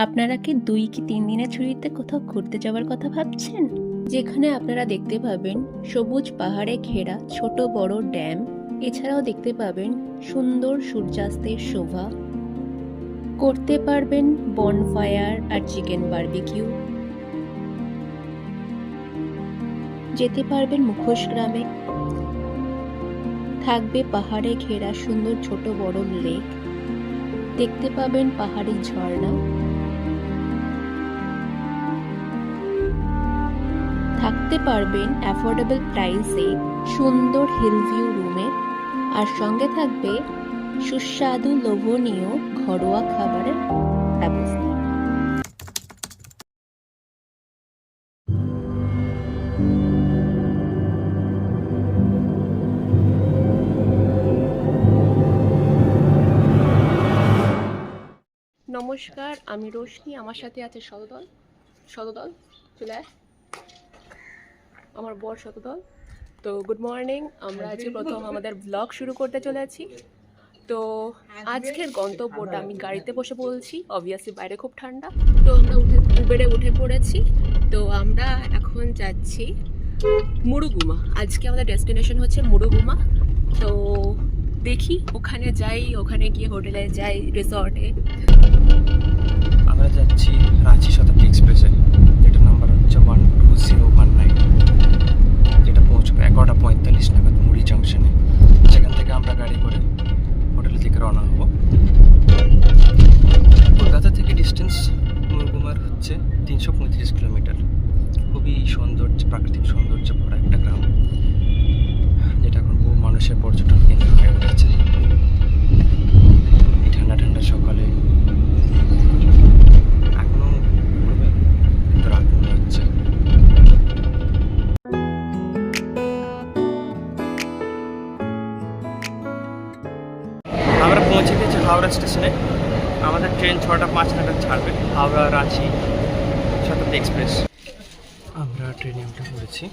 আপনারা কি 2 কি 3 দিনের ছুটিতে কোথাও ঘুরতে যাওয়ার কথা ভাবছেন? যেখানে আপনারা দেখতে পাবেন সবুজ পাহাড়ে ঘেরা ছোট বড় ড্যাম, এছাড়াও দেখতে পাবেন সুন্দর সূর্যাস্তের শোভা, করতে পারবেন বনফায়ার আর চিকেন বারবিকিউ, যেতে পারবেন মুখোশ গ্রামে, থাকবে পাহাড়ে ঘেরা সুন্দর ছোট বড় লেক, দেখতে পাবেন পাহাড়ি ঝর্ণা, থাকতে পারবেন অ্যাফোর্ডেবল প্রাইসে সুন্দর হিল ভিউ রুমে, আর সঙ্গে থাকবে সুস্বাদু লোভনীয় ঘরোয়া খাবারের ব্যবস্থা। নমস্কার, আমি রোশনি, আমার সাথে আছে শতদল চলে আয়। আমার বর শতদল। তো গুড মর্নিং, আমরা আজকে প্রথম আমাদের ব্লগ শুরু করতে চলেছি। তো আজকের গন্তব্যটা আমি গাড়িতে বসে বলছি, অবভিয়াসলি বাইরে খুব ঠান্ডা। তো আমরা উবেরে উঠে পড়েছি। তো আমরা এখন যাচ্ছি মুরুগুমা। আজকে আমাদের ডেস্টিনেশন হচ্ছে মুরুগুমা। তো দেখি ওখানে যাই, ওখানে গিয়ে হোটেলে যাই, রিসর্টে। আমরা যাচ্ছি রাঁচি শতাব্দী এক্সপ্রেসে, যেটা নাম্বার হচ্ছে 12019, যেটা পৌঁছবে 11:45 নাগাদ মুড়ি জাংশনে। সেখান থেকে আমরা গাড়ি করে হোটেলের দিকে রওনা হব। কলকাতা থেকে ডিস্টেন্স মুরগুমার হচ্ছে 335 কিলোমিটার। খুবই সৌন্দর্য, প্রাকৃতিক সৌন্দর্য ভরা একটা গ্রাম, যেটা এখন বহু মানুষের পর্যটন কেন্দ্র হয়ে উঠেছে। এই ঠান্ডা ঠান্ডা সকালে এখনো রাত মনে হচ্ছে। আমরা পৌঁছে গেছি হাওড়া স্টেশনে। আমাদের ট্রেন 6:05 নাগাদ ছাড়বে, হাওড়া রাঁচি শতাব্দী এক্সপ্রেস। আমরা ট্রেনে উঠে পড়েছি,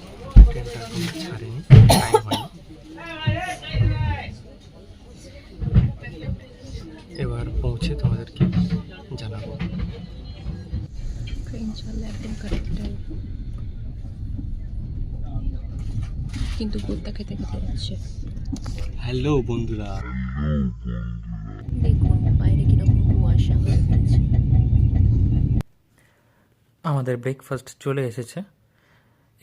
ট্রেনটা এখনো ছাড়েনি, টাইম হয়নি। এবার পৌঁছে তোমাদেরকে জানাবো। ট্রেন চললে একদম কারেক্ট টাইম, কিন্তু কুত্তা খেতে খেতে যাচ্ছে। হ্যালো বন্ধুরা, দেখুন বাইরে কিরকম কুয়াশা হয়ে গেছে। আমাদের ব্রেকফাস্ট চলে এসেছে।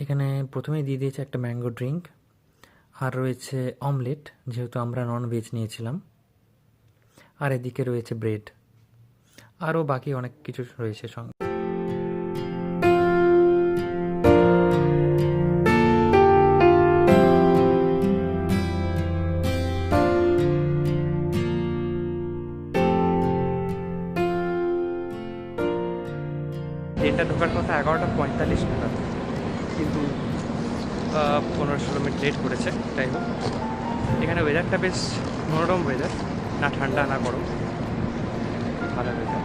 এখানে প্রথমেই দিয়ে দিয়েছে একটা ম্যাঙ্গো ড্রিঙ্ক, আর রয়েছে অমলেট, যেহেতু আমরা নন ভেজ নিয়েছিলাম, আর এদিকে রয়েছে ব্রেড, আরও বাকি অনেক কিছু রয়েছে সঙ্গে। ট্রেনটা ঢোকার কথা 11:45 নাগাদ, কিন্তু 15-16 মিনিট লেট করেছে। যাই হোক, এখানে ওয়েদারটা বেশ মনোরম ওয়েদার, না ঠান্ডা না গরম, ভালো ওয়েদার।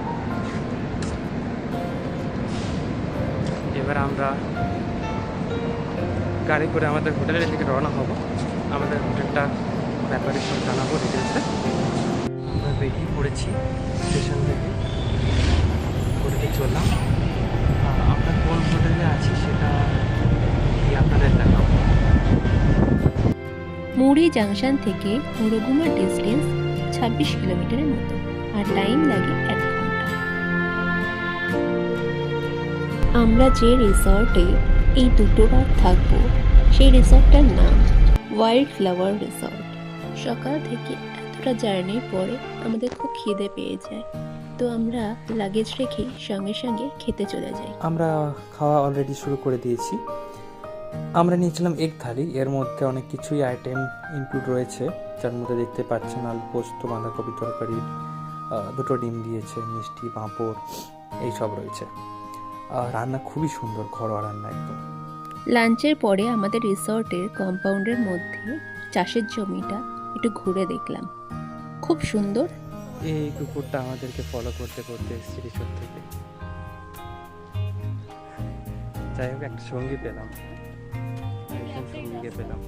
এবার আমরা গাড়ি করে আমাদের হোটেলের দিকে রওনা হব। আমাদের হোটেলটা ব্যাপারের সঙ্গে জানাবো ডিটেলসে। আমরা বেরিয়ে পড়েছি স্টেশন থেকে, হোটেলে চললাম। আমরা কোন হোটেলে আছি সেটা কি আপনাদের দেখাবো। মুড়ি জাংশন থেকে মুরুগুমা ডিস্টেন্স 26 কিলোমিটারের মতো, আর টাইম লাগে 1 ঘন্টা। আমরা যে রিসর্টে এই 2 রাত থাকবো, সেই রিসর্টটার নাম ওয়াইল্ড ফ্লাওয়ার রিসর্ট। সকাল থেকে এতটা জার্নির পরে আমাদের খুব খিদে পেয়ে যায়, তো আমরা লাগেজ রেখে সঙ্গে সঙ্গে খেতে চলে যাই। আমরা খাওয়া অলরেডি শুরু করে দিয়েছি। আমরা নিয়েছিলাম এগ থালি, এর মধ্যে অনেক কিছুই আইটেম ইনক্লুড রয়েছে, যার মধ্যে দেখতে পাচ্ছেন আলু পোস্ত, বাঁধাকপি তরকারি, 2টো ডিম দিয়েছে, মিষ্টি, পাঁপড়, এইসব রয়েছে। রান্না খুবই সুন্দর, ঘরোয়া রান্না একদম। লাঞ্চের পরে আমাদের রিসর্টের কম্পাউন্ডের মধ্যে চাষের জমিটা একটু ঘুরে দেখলাম, খুব সুন্দর। এই কুকুরটা আমাদেরকে ফলো করতে করতে এসেছে রিসোর্ট থেকে। যাই হোক, একটা সঙ্গী পেলাম, একজন সঙ্গীকে পেলাম।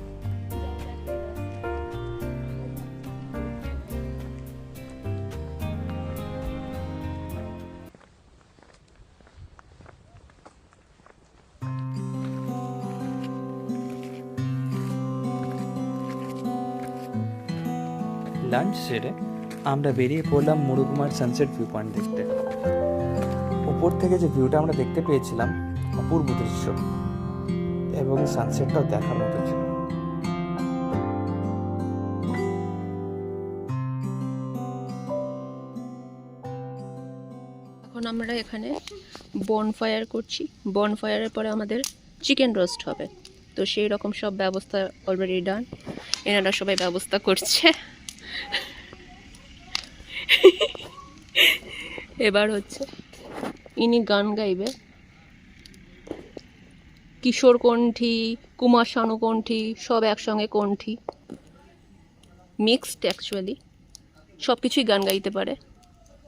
লাঞ্চ সেরে আমরা বেরিয়ে পড়লাম মুরুগুমার সানসেট ভিউ পয়েন্ট দেখতে। উপর থেকে যে ভিউটা আমরা দেখতে পেয়েছিলাম অপূর্ব দৃশ্য, এবং সানসেটটাও দেখার মতো ছিল। এখন আমরা এখানে বনফায়ার করছি। বনফায়ারের পরে আমাদের চিকেন রোস্ট হবে, তো সেই রকম সব ব্যবস্থা অলরেডি ডান। এনারা সবাই ব্যবস্থা করছে। এবার হচ্ছে ইনি গান গাইবে। কিশোর কণ্ঠী, কুমার শানু কণ্ঠী, সব একসঙ্গে কণ্ঠী, মিক্সড অ্যাকচুয়ালি, সব কিছুই গান গাইতে পারে।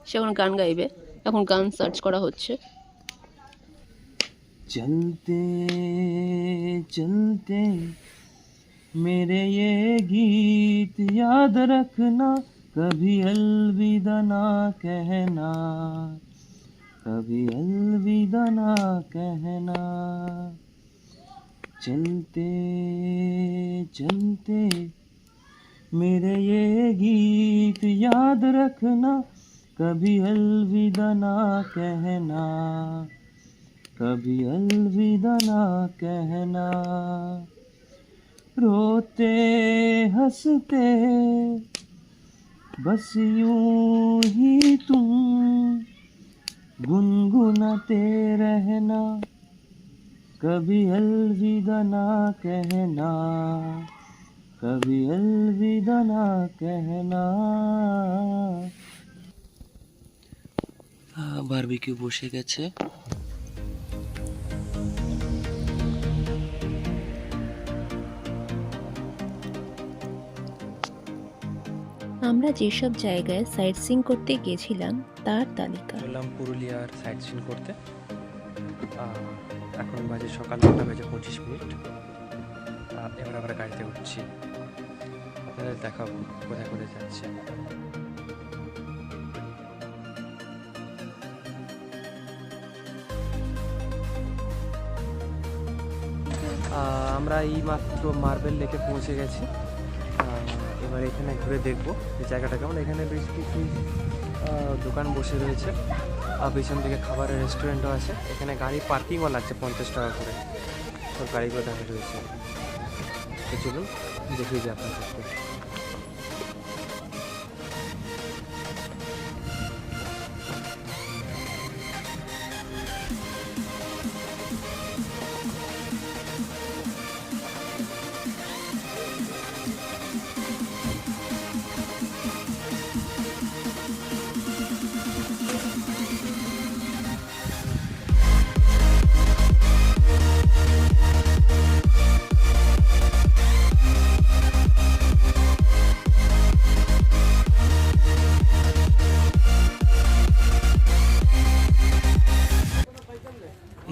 সে এখন গান গাইবে, এখন গান সার্চ করা হচ্ছে। चलते चलते मेरे ये गीत याद रखना, कभी अलविदा ना कहना, कभी अलविदा ना कहना। चलते चलते मेरे ये गीत याद रखना, कभी अलविदा ना कहना, कभी अलविदा ना कहना। रोते हंसते बस यूं ही तुम गुनगुनाते रहना, कभी अलविदा ना कहना, कभी अलविदा ना कहना। বারবিকিউ বসে গেছে। আমরা যেসব জায়গায় সাইট সিইং করতে গেছিলাম তার তালিকা। বললাম পুরুলিয়ার সাইট সিন করতে। এখন বাজে সকাল 9:25। এবার আবার গাড়িতে উঠছি, আপনাদের দেখাবো কোথায় কোথায় যাচ্ছে। আমরা এই মাত্র মার্বেল লেকে পৌঁছে গেছি। এবার এখানে ঘুরে দেখবো এই জায়গাটা কেমন। এখানে বেশ কিছু দোকান বসে রয়েছে, পেছন দিকে খাবারের রেস্টুরেন্টও আছে। এখানে গাড়ি পার্কিংও লাগছে 50 টাকা করে, সব গাড়িগুলো দাঁড়িয়ে রয়েছে। তো চলুন দেখিয়ে দিই আপনাদেরকে।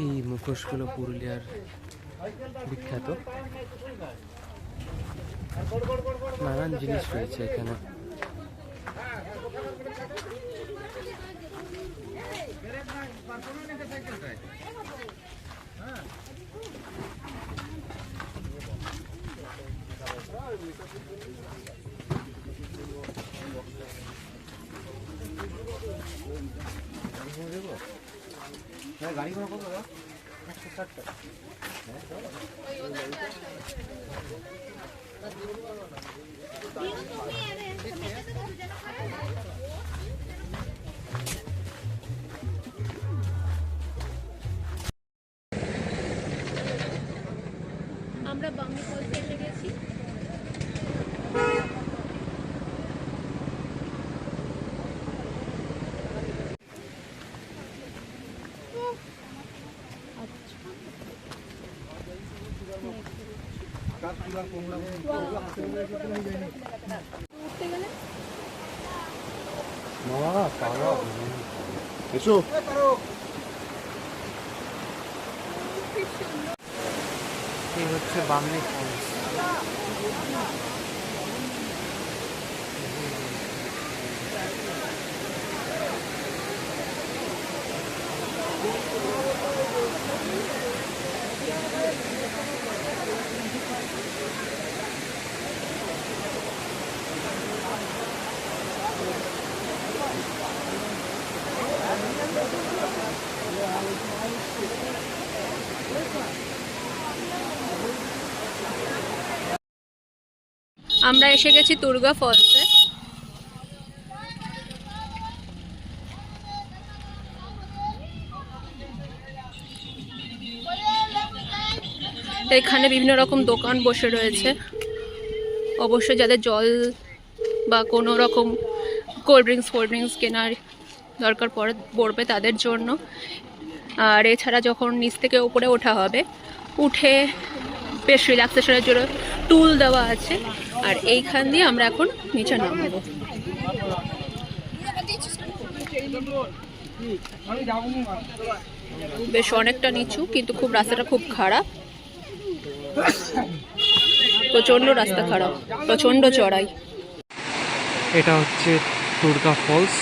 এই মুখোশগুলো পুরুলিয়ার বিখ্যাত, নানান জিনিস রয়েছে এখানে। গাড়ি ভাড়া কত দাদা? 160 টাকা। আমরা বামনি ফলসে এসে গেছি। এসো এই হচ্ছে বামনি ফলস। আমরা এসে গেছি দুর্গা ফলসে। এখানে বিভিন্ন রকম দোকান বসে রয়েছে, অবশ্যই যাদের জল বা কোনো রকম কোল্ড ড্রিঙ্কস কেনার দরকার পড়বে তাদের জন্য। আর এছাড়া যখন নিচ থেকে উপরে ওঠা হবে, উঠে বেশ রিল্যাক্সেশনের জন্য টুল দেওয়া আছে। আর এইখান দিয়ে আমরা এখন নিচে নামবো। বেশ অনেকটা নিচু, কিন্তু খুব রাস্তাটা খুব খারাপ, প্রচন্ড রাস্তা খারাপ, প্রচন্ড চড়াই। এটা হচ্ছে দুর্গা ফলস,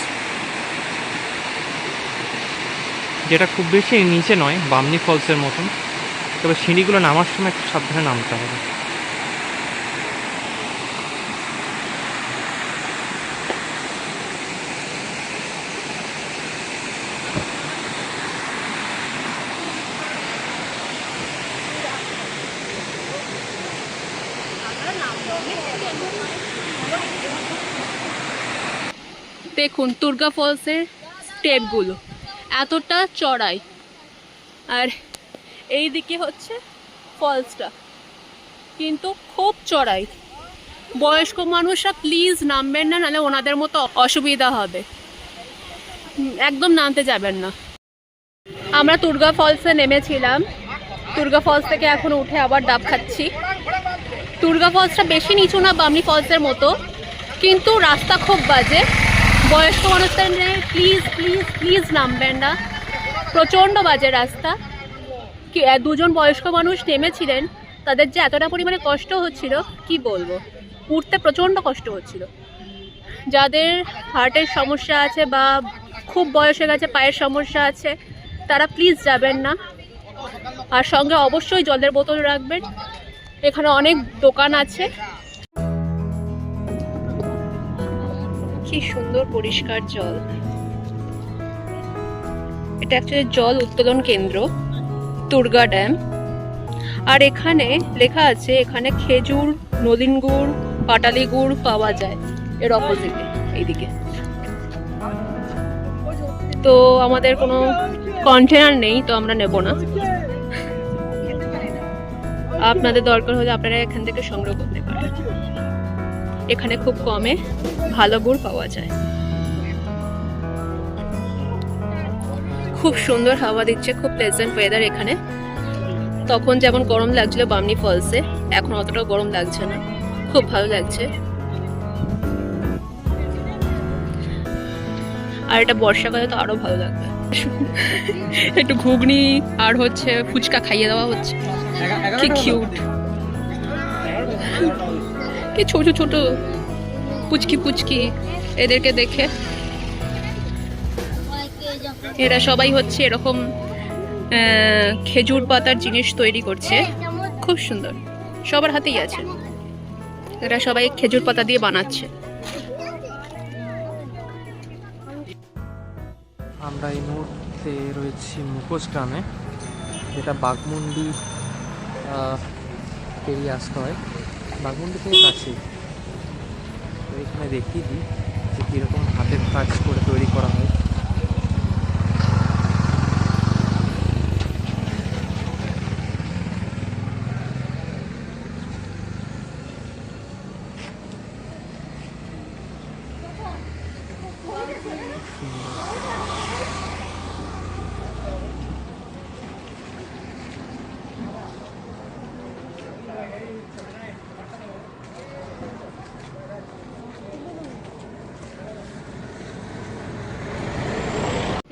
যেটা খুব বেশি নিচে নয়, বামনি ফলসের মতন। তবে সিঁড়িগুলো নামার সময় একটু সাবধানে নামতে হবে। দেখুন দুর্গা ফলসের স্টেপগুলো এতটা চড়াই, আর এই দিকে হচ্ছে ফলসটা, কিন্তু খুব চড়াই। বয়স্ক মানুষরা প্লিজ নামবেন না, নাহলে ওনাদের মতো অসুবিধা হবে। একদম নামতে যাবেন না। আমরা দুর্গা ফলসে নেমেছিলাম, দুর্গা ফলস থেকে এখন উঠে আবার ডাব খাচ্ছি। দুর্গা ফলসটা বেশি নিচু না বামনি ফলসের মতো, কিন্তু রাস্তা খুব বাজে। বয়স্ক মানুষদের প্লিজ প্লিজ প্লিজ নামবেন না, প্রচণ্ড বাজে রাস্তা। দুজন বয়স্ক মানুষ নেমেছিলেন, তাদের যে এতটা পরিমাণে কষ্ট হচ্ছিল কি বলবো, উঠতে প্রচণ্ড কষ্ট হচ্ছিল। যাদের হার্টের সমস্যা আছে বা খুব বয়স হয়ে গেছে, পায়ের সমস্যা আছে, তারা প্লিজ যাবেন না। আর সঙ্গে অবশ্যই জলের বোতল রাখবেন। এখানে অনেক দোকান আছে। কি সুন্দর পরিষ্কার জল। এটা অ্যাকচুয়ালি জল উত্তোলন কেন্দ্র, দুর্গা ড্যাম। আর এখানে লেখা আছে এখানে খেজুর, নদিন গুড়, পাটালি গুড় পাওয়া যায়। এর অপোজিটে এইদিকে। তো আমাদের কোনো কন্টেনার নেই, তো আমরা নেব না। আপনাদের দরকার হলে আপনারা এখান থেকে সংগ্রহ করতে পারেন। এখানে খুব কমে ভালো গুড় পাওয়া যায়। খুব সুন্দর হাওয়া দিচ্ছে, খুব প্লেজেন্ট ওয়েদার এখানে। তখন যেমন গরম লাগছিল বামনি ফলসে, এখন অতটা গরম লাগছে না, খুব ভালো লাগছে। আর এটা বর্ষাকালে তো আরো ভালো লাগবে। একটু ঘুগনি আর হচ্ছে ফুচকা খাইয়ে দেওয়া হচ্ছে। কি কিউট, কি ছোট ছোট পুচকি পুচকি, এদেরকে দেখে। এরা সবাই হচ্ছে এরকম খেজুর পাতার জিনিস তৈরি করছে, খুব সুন্দর। সবার হাতেই আছে, এরা সবাই খেজুর পাতা দিয়ে বানাচ্ছে। আমরা এই মুহূর্তে রয়েছি মুখোশ গ্রামে, যেটা বাঘমুন্ডি পেরিয়ে আসতে হয়, বাঘমুন্ডি থেকে কাছে। তো এখানে দেখিয়ে দিই যে কীরকম হাতের কাজ করে তৈরি করা হয়।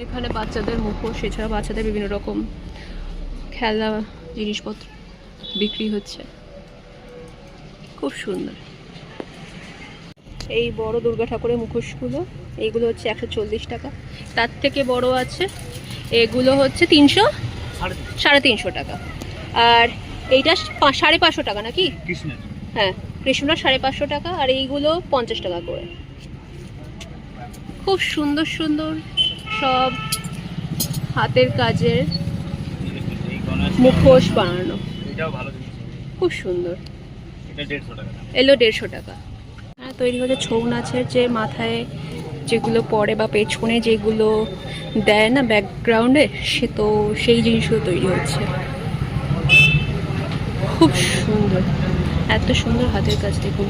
এখানে বাচ্চাদের মুখোশ, এছাড়া বাচ্চাদের বিভিন্ন রকম খেলনা জিনিসপত্র বিক্রি হচ্ছে, খুব সুন্দর। এই বড় দুর্গা ঠাকুরের মুখোশগুলো, এইগুলো হচ্ছে 140 টাকা। তার থেকে বড় আছে, এগুলো হচ্ছে 300-350 টাকা। আর এইটা 550 টাকা নাকি? হ্যাঁ, কৃষ্ণরা 550 টাকা। আর এইগুলো 50 টাকা করে। খুব সুন্দর সুন্দর সব হাতের কাজের মুখোশ বানানো, খুব সুন্দর। এলো 150 টাকা। হ্যাঁ, তৈরি হচ্ছে ছৌ নাচের যে মাথায় যেগুলো পরে বা পেছনে যেগুলো দেয় না ব্যাকগ্রাউন্ডে, সে তো সেই জিনিসগুলো তৈরি হচ্ছে। খুব সুন্দর, এত সুন্দর হাতের কাজ দেখুন।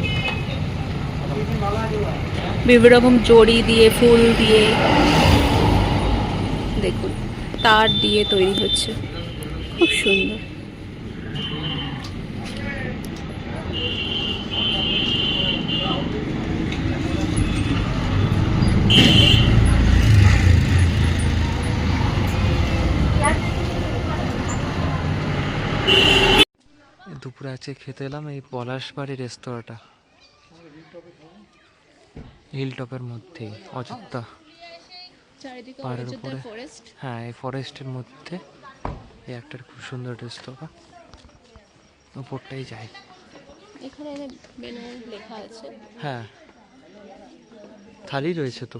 বিভিন্ন রকম জড়ি দিয়ে, ফুল দিয়ে, দেখুন তার দিয়ে তৈরি হচ্ছে, খুব সুন্দর। দুপুরে আজকে খেতে এলাম এই পলাশবাড়ি রেস্তোরাঁটা, হিল টপের মধ্যেই, অযোধ্যা চারিদিকে পাহাড়ের অযোধ্যা উপরে। ফরেস্ট। হ্যাঁ, এই ফরেস্টের মধ্যে এই একটা খুব সুন্দর রেস্তোরাঁ, উপরটাই যাই। এখানে মেনু লেখা আছে। হ্যাঁ, থালি রয়েছে তো।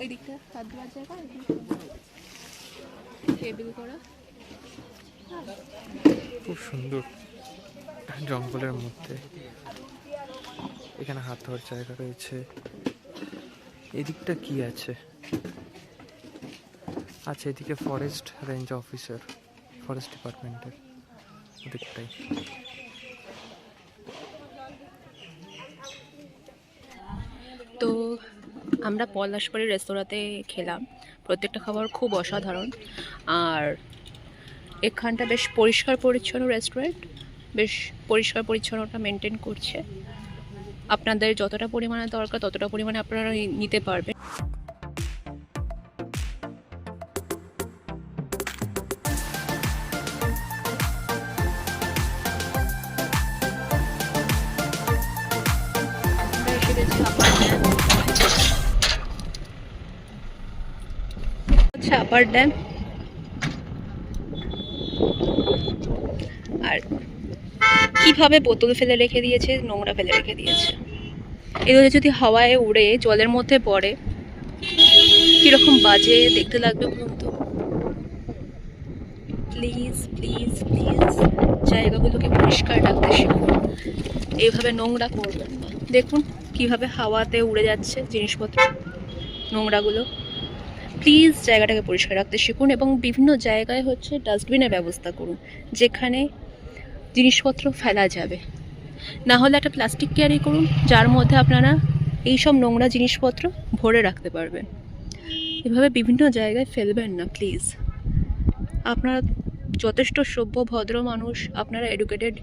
এই দিকটা হাত ধোয়ার জায়গা, টেবিল করা, খুব সুন্দর জঙ্গলের মধ্যে। এখানে হাত ধোয়ার জায়গা রয়েছে। এদিকটা কি আছে? আচ্ছা, এদিকে ফরেস্ট রেঞ্জ অফিসার, ফরেস্ট ডিপার্টমেন্টের ওদিকটাই। তো আমরা পলাশবাড়ি রেস্তোরাঁতে খেলাম। প্রত্যেকটা খাবার খুব অসাধারণ, আর এখানটা বেশ পরিষ্কার পরিচ্ছন্ন রেস্টুরেন্ট, বেশ পরিষ্কার পরিচ্ছন্নতা মেনটেন করছে। আপনাদের যতটা পরিমাণে দরকার ততটা পরিমাণে আপনারা নিতে পারবেন। আমরা এসে গেছি আপার ড্যাম। আচ্ছা, আপার ড্যাম। আর কিভাবে বোতল ফেলে রেখে দিয়েছে, নোংরা ফেলে রেখে দিয়েছে। এগুলো যদি হাওয়ায় উড়ে জলের মধ্যে পড়ে কিরকম বাজে দেখতে লাগবে বলুন তো। প্লিজ প্লিজ প্লিজ জায়গাগুলোকে পরিষ্কার রাখতে শিখুন, এইভাবে নোংরা করবেন না। দেখুন কিভাবে হাওয়াতে উড়ে যাচ্ছে জিনিসপত্র, নোংরাগুলো। প্লিজ জায়গাটাকে পরিষ্কার রাখতে শিখুন, এবং বিভিন্ন জায়গায় হচ্ছে ডাস্টবিনের ব্যবস্থা করুন যেখানে জিনিসপত্র ফেলা যাবে। না হলে একটা প্লাস্টিক ক্যারি করুন যার মধ্যে আপনারা এইসব নোংরা জিনিসপত্র ভরে রাখতে পারবেন। এভাবে বিভিন্ন জায়গায় ফেলবেন না প্লিজ। আপনারা যথেষ্ট সভ্য ভদ্র মানুষ, আপনারা এডুকেটেড,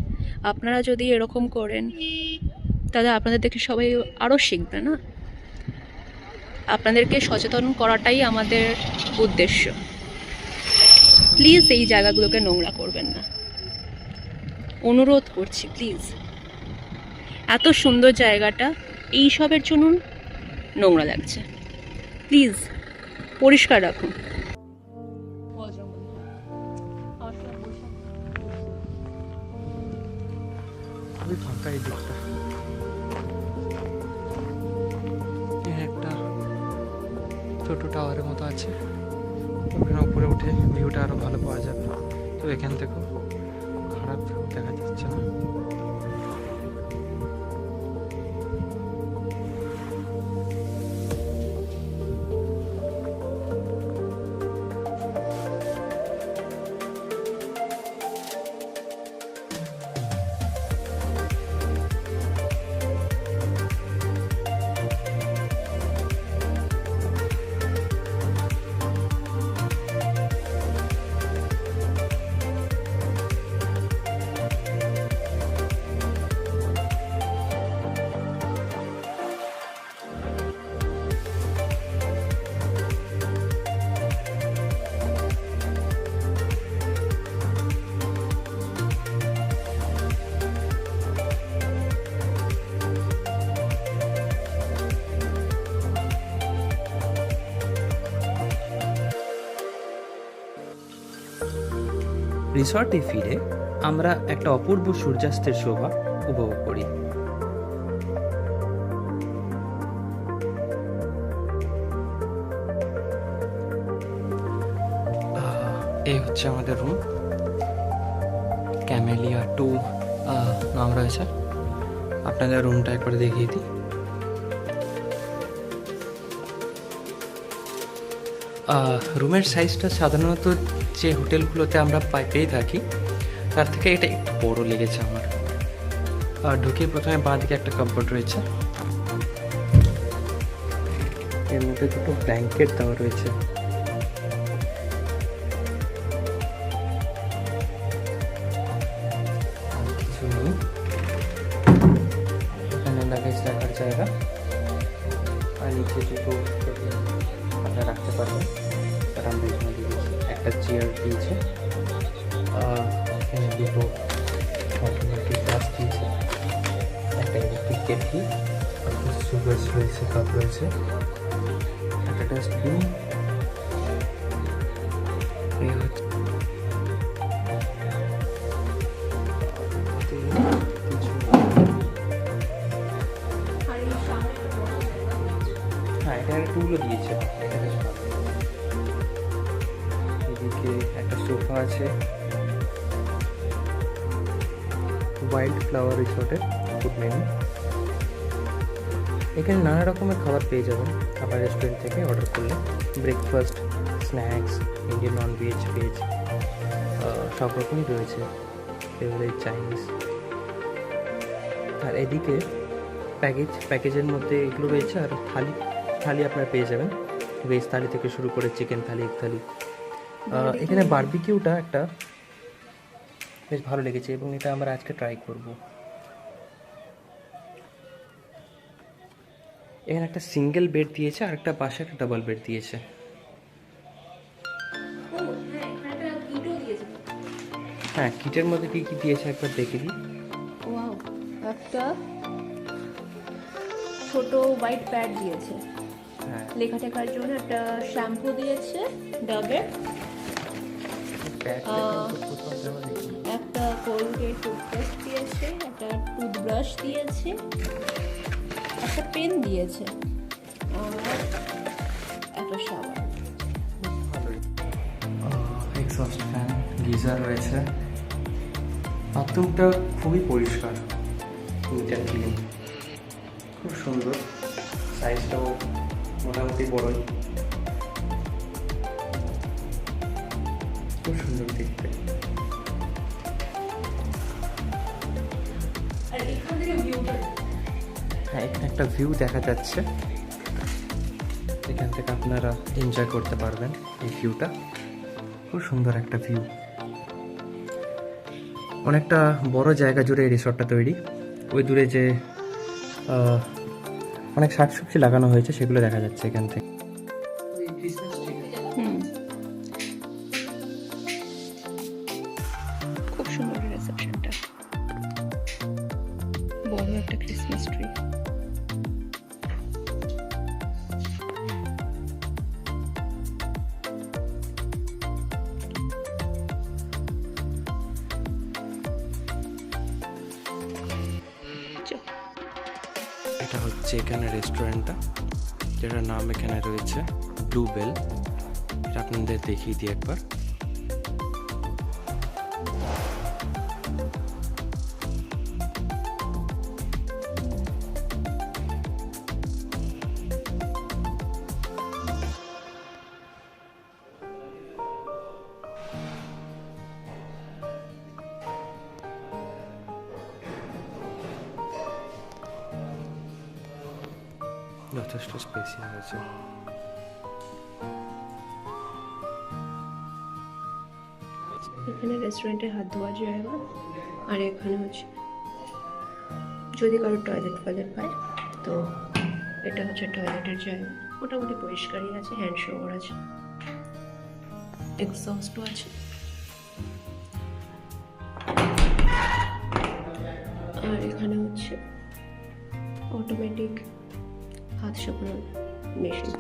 আপনারা যদি এরকম করেন তাহলে আপনাদের দেখে সবাই আরও শিখবে না। আপনাদেরকে সচেতন করাটাই আমাদের উদ্দেশ্য। প্লিজ এই জায়গাগুলোকে নোংরা করবেন না, অনুরোধ করছি প্লিজ। এত সুন্দর জায়গাটা এইসবের জন্য নোংরা লাগছে, প্লিজ পরিষ্কার রাখুন। খুবই ফাঁকা এই দিকটা। এখানে একটা ছোট টাওয়ারের মতো আছে, ওখানে উপরে উঠে ভিউটা আরো ভালো পাওয়া যাবে। তো এখান থেকেও খারাপ দেখা যাচ্ছে না। রিসর্টে ফিরে আমরা একটা অপূর্ব সূর্যাস্তের শোভা উপভোগ করি। এই হচ্ছে আমাদের রুম। ক্যামেলিয়া 2 নাম রয়েছে। আপনাদের রুমটা একবার দেখিয়ে দিই। রুমের সাইজটা সাধারণত যে হোটেলগুলোতে আমরা পেয়ে থাকি তার থেকে এটা একটু বড় লেগেছে আমার। ঢুকে প্রথমে বাঁ দিকে একটা কাপড় রয়েছে, এর মধ্যে দুটো ব্ল্যাঙ্কেট দেওয়া রয়েছে। কিছু নেই, এখানে লাগেজ রাখার জায়গা, আর নিচে দুটো আপনারা রাখতে পারবেন। আর আমরা এখানে দিয়েছি একটা চেয়ার দিয়েছে, এখানে দুটো অটোমেটিক গ্লাস দিয়েছে, একটা ইলেকট্রিক কেটলি, সুগার রয়েছে, কাপ রয়েছে, একটা ডাস্টবিন। এই হচ্ছে হ্যাঁ, এটা একটা টুলও দিয়েছে। এদিকে একটা সোফা আছে, ওয়াইল্ড ফ্লাওয়ার রিসোর্টের ফুড মেনু। এখানে নানা রকমের খাবার পেয়ে যাবেন খাবার রেস্টুরেন্ট থেকে অর্ডার করলে। Breakfast, snacks, Indian non veg, veg সব রকমই রয়েছে, ফেভারিট চাইনিজ। আর এদিকে প্যাকেজের মধ্যে এগুলো রয়েছে। আর থালি আপনারা পেয়ে যাবেন, ভেজ থালি থেকে শুরু করে চিকেন থালি, এগ থালি। এখানে বারবিকিউটা একটা বেশ ভালো লেগেছে এবং এটা আমরা আজকে ট্রাই করব। এখানে একটা সিঙ্গেল বেড দিয়েছে আর একটা পাশে একটা ডাবল বেড দিয়েছে। হ্যাঁ, কিটের মধ্যে কি কি দিয়েছে একবার দেখে দিই। ওয়াও, একটা ছোট হোয়াইট প্যাড দিয়েছে হ্যাঁ, লেখা টেকার জন্য, একটা শ্যাম্পু দিয়েছে ডাবের, একটা কোলগেট টুথপেস্ট দিয়েছে, একটা টুথব্রাশ দিয়েছে, একটা পেন দিয়েছে, আর একটা শাওয়ার। এক্সস্ট ফ্যান, গিজার রয়েছে। বাথরুমটা খুবই পরিষ্কার, নিট অ্যান্ড ক্লিন, খুব সুন্দর। সাইজটাও মোটামুটি বড়ই, খুব সুন্দর দেখতে। হ্যাঁ, এখানে একটা ভিউ দেখা যাচ্ছে, এখান থেকে আপনারা এনজয় করতে পারবেন এই ভিউটা। খুব সুন্দর একটা ভিউ, অনেকটা বড় জায়গা জুড়ে এই রিসর্টটা তৈরি। ওই দূরে যে অনেক শাকসবজি লাগানো হয়েছে সেগুলো দেখা যাচ্ছে এখান থেকে। খুব সুন্দর রিসেপশনটা, বড় একটা ক্রিসমাস ট্রি। এটা হচ্ছে এখানে রেস্টুরেন্টটা, যেটার নাম এখানে রয়েছে ব্লু বেল। এটা আপনাদের দেখিয়ে দিই একবার। যথেষ্ট স্পেসি হয়েছে। এখানে রেস্টুরেন্টে হাত ধোয়ার জায়গা, আর এখানে হচ্ছে যদি কারো টয়লেট পায় তো এটা হচ্ছে টয়লেটের জায়গা। মোটামুটি পরিষ্কারই আছে, হ্যান্ড শাওয়ার আছে, এক্সস্টও আছে, আর এখানে হচ্ছে অটোমেটিক হাত শুকানোর মেশিন।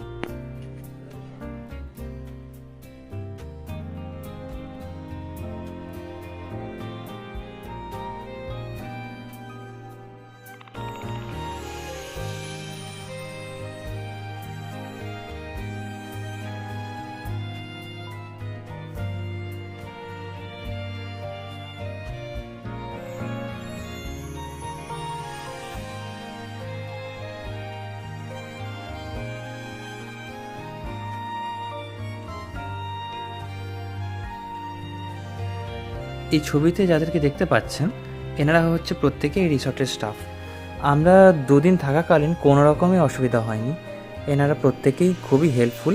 এই ছবিতে যাদেরকে দেখতে পাচ্ছেন এনারা হচ্ছে প্রত্যেকেই এই রিসর্টের স্টাফ। আমরা 2 দিন থাকাকালীন কোনো রকমই অসুবিধা হয়নি। এনারা প্রত্যেকেই খুবই হেল্পফুল,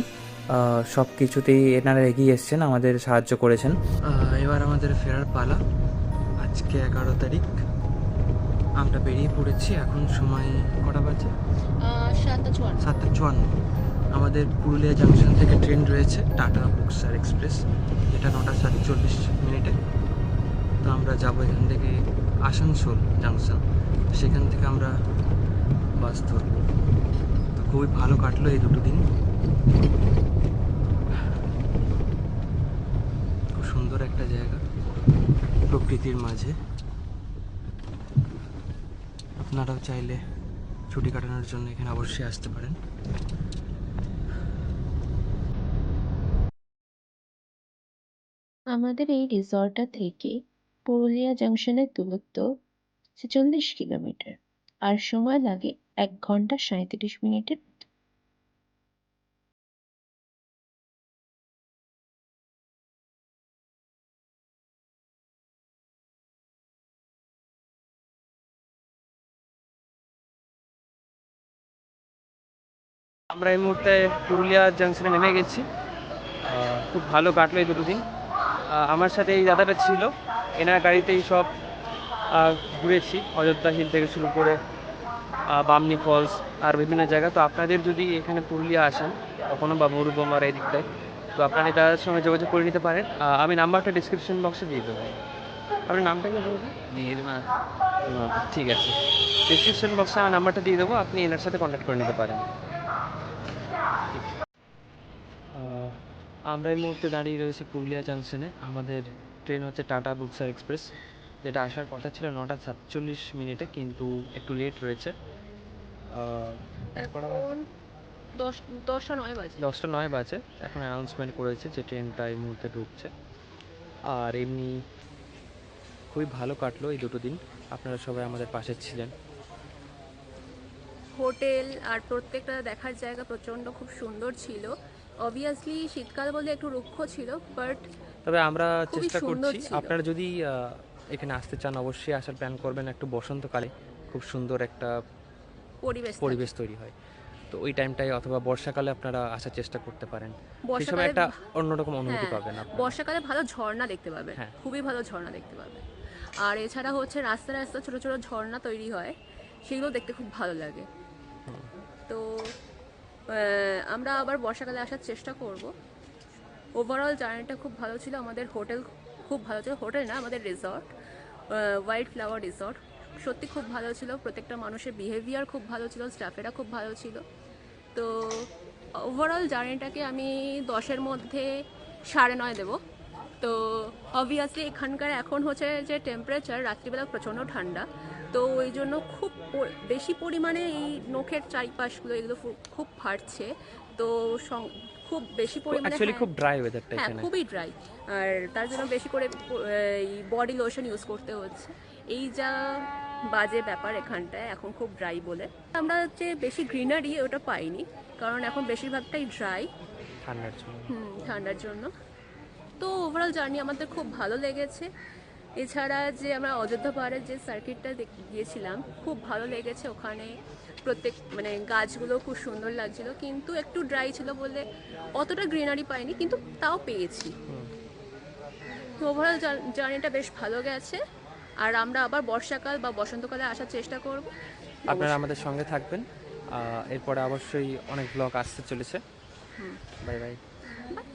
সব কিছুতেই এনারা এগিয়ে এসছেন, আমাদের সাহায্য করেছেন। এবার আমাদের ফেরার পালা। আজকে 11 তারিখ, আমরা বেরিয়ে পড়েছি। এখন সময় কটা বাজে? 7:54। 7:54। আমাদের পুরুলিয়া জাংশন থেকে ট্রেন রয়েছে টাটা বুকসার এক্সপ্রেস, যেটা 9:47 তো আমরা যাবো এখান থেকে আসানসোল জাংশন, সেখান থেকে আমরা বাস ধরবো। তো খুবই ভালো কাটলো এই 2 দিন, খুব সুন্দর একটা জায়গা প্রকৃতির মাঝে। আপনারাও চাইলে ছুটি কাটানোর জন্য এখানে অবশ্যই আসতে পারেন। আমাদের এই রিসর্টটা থেকে পুরুলিয়া জংশনের দূরত্ব 46 কিলোমিটার আর সময় লাগে 1 ঘন্টা 37 মিনিটের মতো। আমরা এই মুহূর্তে পুরুলিয়া জাংশনে নেমে গেছি। খুব ভালো কাটলো এই 2 দিন। আমার সাথে এই দাদাটা ছিল, এনার গাড়িতেই সব ঘুরেছি, অযোধ্যা হিল থেকে শুরু করে বামনি ফলস আর বিভিন্ন জায়গা। তো আপনাদের যদি এখানে পুরুলিয়া আসেন কখনো বা মরুবমার এই দিকটায়, তো আপনারা এটার সঙ্গে যোগাযোগ করে নিতে পারেন। আমি নাম্বারটা ডিসক্রিপশন বক্সে দিয়ে দেবো। আপনার নামটা কি বলবেন? ঠিক আছে, ডিসক্রিপশন বক্সে আমার নাম্বারটা দিয়ে দেবো, আপনি এনার সাথে কন্ট্যাক্ট করে নিতে পারেন। আমরা এই মুহূর্তে দাঁড়িয়ে রয়েছি পুরুলিয়া জাংশনে। আমাদের ট্রেন হচ্ছে টাটা বুকসার এক্সপ্রেস, যেটা আসার কথা ছিল 9:47 কিন্তু একটু লেট রয়েছে। এখন 10:09 বাজে। 10:09 বাজে। এখন অ্যানাউন্সমেন্ট করেছে যে ট্রেনটা এই মুহূর্তে ঢুকছে। আর এমনি খুবই ভালো কাটলো এই 2 দিন, আপনারা সবাই আমাদের পাশে ছিলেন। হোটেল আর প্রত্যেকটা দেখার জায়গা প্রচণ্ড খুব সুন্দর ছিল। অবভিয়াসলি শীতকাল বলে একটু রুক্ষ ছিল, বাট তবে আমরা খুবই চেষ্টা সুন্দর করছি, ছিল। আপনারা যদি এখানে আসতে চান অবশ্যই আসার প্ল্যান করবেন। একটু বসন্তকালে খুব সুন্দর একটা পরিবেশ তৈরি হয়, তো ওই টাইমটাই, অথবা বর্ষাকালে আপনারা আসার চেষ্টা করতে পারেন। সেই সময় একটা অন্যরকম অনুভূতি পাবেন আপনারা। বর্ষাকালে ভালো ঝর্ণা দেখতে পাবেন, হ্যাঁ। খুবই ভালো ঝর্ণা দেখতে পাবেন। আর এছাড়া হচ্ছে রাস্তায় রাস্তায় ছোট ছোট ঝর্ণা তৈরি হয়, সেগুলো দেখতে খুব ভালো লাগে। তো আমরা আবার বর্ষাকালে আসার চেষ্টা করব। ওভারঅল জার্নিটা খুব ভালো ছিল। আমাদের হোটেল খুব ভালো ছিল, হোটেল না আমাদের রিসর্ট, হোয়াইট ফ্লাওয়ার রিসর্ট, সত্যি খুব ভালো ছিল। প্রত্যেকটা মানুষের বিহেভিয়ার খুব ভালো ছিল, স্টাফেরা খুব ভালো ছিল। তো ওভারঅল জার্নিটাকে আমি 10-এর মধ্যে 9.5 দেবো। তো অবভিয়াসলি এখানকার এখন হচ্ছে যে টেম্পারেচার, রাত্রিবেলা প্রচণ্ড ঠান্ডা, তো ওই জন্য খুব বেশি পরিমাণে এই নখের চারিপাশগুলো এগুলো খুব ফাটছে। তো খুব বেশি পরিমাণে অ্যাকচুয়ালি খুব ড্রাই ওয়েদারটা হ্যাঁ এখানে। খুবই ড্রাই, আর তার জন্য বেশি করে এই বডি লোশন ইউজ করতে হচ্ছে। এই যা বাজে ব্যাপার এখানটায়, এখন খুব ড্রাই বলে আমরা যে বেশি গ্রিনারি ওটা পাইনি, কারণ এখন বেশিরভাগটাই ড্রাই ঠান্ডার জন্য। ঠান্ডার জন্য। তো ওভারঅল জার্নি আমাদের খুব ভালো লেগেছে। এছাড়া যে আমরা অযোধ্যা পাহাড়ের যে সার্কিটটা গিয়েছিলাম, খুব ভালো লেগেছে। ওখানে প্রত্যেক মানে গাছগুলো খুব সুন্দর লাগছিল, কিন্তু একটু ড্রাই ছিল বলে অতটা গ্রিনারি পাইনি, কিন্তু তাও পেয়েছি। ওভারঅল জার্নিটা বেশ ভালো গেছে। আর আমরা আবার বর্ষাকাল বা বসন্তকালে আসার চেষ্টা করব। আপনারা আমাদের সঙ্গে থাকবেন। এরপরে অবশ্যই অনেক ব্লগ আসতে চলেছে। Bye bye. বাই।